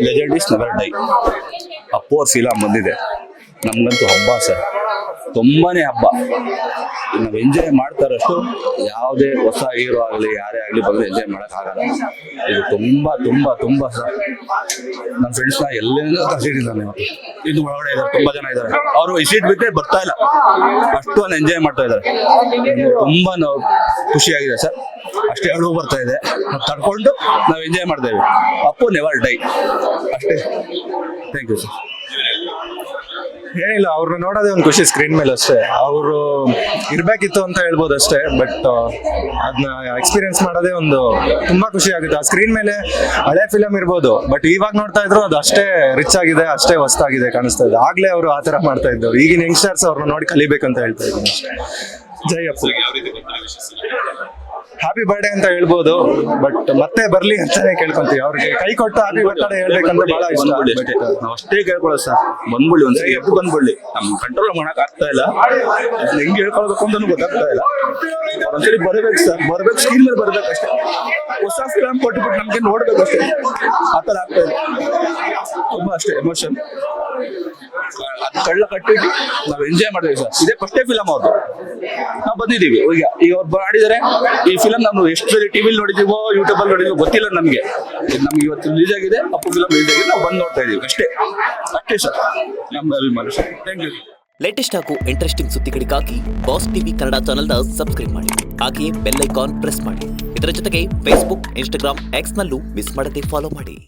Legend is never dye. Appu ಅವ್ರ film ಬಂದಿದೆ, ನಮ್ಗಂತೂ ಹಬ್ಬ ಸರ್, ತುಂಬಾನೇ ಹಬ್ಬ. ನಾವು ಎಂಜಾಯ್ ಮಾಡ್ತಾರಷ್ಟು ಯಾವುದೇ ಹೊಸ ಹೀರೋ ಆಗಲಿ ಯಾರೇ ಆಗಲಿ ಬಂದು ಎಂಜಾಯ್ ಮಾಡಕ್ ಆಗಲ್ಲ. ಇದು ತುಂಬಾ ತುಂಬಾ ತುಂಬಾ ಸರ್. ನನ್ನ ಫ್ರೆಂಡ್ಸ್ನ ಎಲ್ಲೇನೋ ಕರ್ಸಿಟ್ಟಿದ್ದಾನೆ ಇವತ್ತು. ಇದು ಒಳಗಡೆ ಇದ್ದಾರೆ, ತುಂಬಾ ಜನ ಇದ್ದಾರೆ. ಅವರು ಈ ಸೀಟ್ ಬಿಟ್ಟರೆ ಬರ್ತಾ ಇಲ್ಲ, ಅಷ್ಟೊಂದು ಎಂಜಾಯ್ ಮಾಡ್ತಾ ಇದ್ದಾರೆ. ತುಂಬಾ ನಾವು ಖುಷಿಯಾಗಿದೆ ಸರ್. ಅಷ್ಟೇ ಅಳುವು ಬರ್ತಾ ಇದೆ, ನಾವು ತಡ್ಕೊಂಡು ನಾವು ಎಂಜಾಯ್ ಮಾಡ್ತಾ ಇದ್ದೀವಿ. ಅಪ್ಪು ನೆವರ್ ಡೈ ಅಷ್ಟೇ. Thank you sir. ಏನಿಲ್ಲ, ಅವ್ರನ್ನ ನೋಡೋದೇ ಒಂದು ಖುಷಿ ಸ್ಕ್ರೀನ್ ಮೇಲೆ ಅಷ್ಟೇ. ಅವರು ಇರ್ಬೇಕಿತ್ತು ಅಂತ ಹೇಳ್ಬೋದು ಅಷ್ಟೇ. ಬಟ್ ಅದನ್ನ ಎಕ್ಸ್ಪೀರಿಯನ್ಸ್ ಮಾಡೋದೇ ಒಂದು ತುಂಬಾ ಖುಷಿ ಆಗುತ್ತೆ. ಆ ಸ್ಕ್ರೀನ್ ಮೇಲೆ ಹಳೆ ಫಿಲಮ್ ಇರ್ಬೋದು, ಬಟ್ ಇವಾಗ ನೋಡ್ತಾ ಇದ್ರು ಅದು ಅಷ್ಟೇ ರಿಚ್ ಆಗಿದೆ, ಅಷ್ಟೇ ಹೊಸದಾಗಿದೆ ಕಾಣಿಸ್ತಾ ಇದೆ. ಆಗ್ಲೇ ಅವರು ಆ ತರ ಮಾಡ್ತಾ ಇದ್ದವ್ರು. ಈಗಿನ ಯಂಗ್ಸ್ಟರ್ಸ್ ಅವ್ರನ್ನ ನೋಡಿ ಕಲಿಬೇಕಂತ ಹೇಳ್ತಾ ಇದ್ದೀನಿ ಅಷ್ಟೇ. ಜೈ ಅಪ್ಪು. ಹ್ಯಾಪಿ ಬರ್ಡೇ ಅಂತ ಹೇಳ್ಬೋದು, ಬಟ್ ಮತ್ತೆ ಬರ್ಲಿ ಅಂತಾನೆ ಕೇಳ್ಕೊಂತೀವಿ. ಅವ್ರಿಗೆ ಕೈ ಕೊಟ್ಟು ಹ್ಯಾಪಿ ಬರ್ಡೇ ಹೇಳ್ಬೇಕಂತ ಬಹಳ ಇಷ್ಟ. ನಾವು ಅಷ್ಟೇ ಕೇಳ್ಕೊಳ್ಳೋದು ಸರ್, ಬಂದ್ಬಿಡ್ಲಿ ಒಂದ್ಸರಿ ಎದ್ದು ಬಂದ್ಬಿಡ್ಲಿ. ನಮ್ ಕಂಟ್ರೋಲ್ ಮಾಡಕ್ ಆಗ್ತಾ ಇಲ್ಲ, ಹೆಂಗ್ ಹೇಳ್ಕೊಳ್ಬೇಕು ಅಂತಾನು ಗೊತ್ತಾಗ್ತಾ ಇಲ್ಲ. ಒಂದ್ಸರಿ ಬರ್ಬೇಕು ಸರ್, ಬರ್ಬೇಕು, ಸ್ಕ್ರೀನ್ ಮೇಲೆ ಬರ್ಬೇಕು ಅಷ್ಟೇ. ಹೊಸ ಫಿಲಮ್ ಕೊಟ್ಬಿಟ್ಟು ನಮ್ಗೆ ನೋಡ್ಬೇಕು ಅಷ್ಟೇ. ಆತರ ಆಗ್ತಾ ಇದೆ ತುಂಬಾ ಅಷ್ಟೇ ಎಮೋಷನ್. ಅದು ಕಳ್ಳ ಕಟ್ಟಿಟ್ಟು ನಾವು ಎಂಜಾಯ್ ಮಾಡ್ತೀವಿ ಸರ್. ಇದೇ ಫಸ್ಟೇ ಫಿಲಮ್ ಅವ್ರದ್ದು, ನಾವು ಬಂದಿದ್ದೀವಿ. ಈಗ ಅವ್ರು ಮಾಡಿದ್ದಾರೆ ಈ ಫಿಲಮ್. ನಾವು ಎಷ್ಟು ಟಿವಿಲಿ ನೋಡಿದೀವೋ ಯೂಟ್ಯೂಬ್ ಅಲ್ಲಿ ನೋಡಿದೀವೋ ಗೊತ್ತಿಲ್ಲ ನಮ್ಗೆ. ನಮ್ಗೆ ಇವತ್ತು ರಿಲೀಸ್ ಆಗಿದೆ, ಅಪ್ಪು ಫಿಲಮ್ ರಿಲೀಸ್ ಆಗಿದೆ, ನಾವು ಬಂದು ನೋಡ್ತಾ ಇದೀವಿ ಅಷ್ಟೇ. ಅಷ್ಟೇ ಸರ್ ನಮ್ಮ ಅಭಿಮಾನ ಸರ್. Thank you. ಲೇಟೆಸ್ಟ್ ಹಾಗೂ ಇಂಟ್ರೆಸ್ಟಿಂಗ್ ಸುದ್ದಿಗಳಿಗಾಗಿ ಬಾಸ್ ಟಿವಿ ಕನ್ನಡ ಚಾನೆಲ್ನ ಸಬ್ಸ್ಕ್ರೈಬ್ ಮಾಡಿ. ಹಾಗೆಯೇ ಬೆಲ್ ಐಕಾನ್ ಪ್ರೆಸ್ ಮಾಡಿ. ಇದರ ಜೊತೆಗೆ ಫೇಸ್ಬುಕ್, ಇನ್ಸ್ಟಾಗ್ರಾಮ್, ಎಕ್ಸ್ನಲ್ಲೂ ಮಿಸ್ ಮಾಡದೆ ಫಾಲೋ ಮಾಡಿ.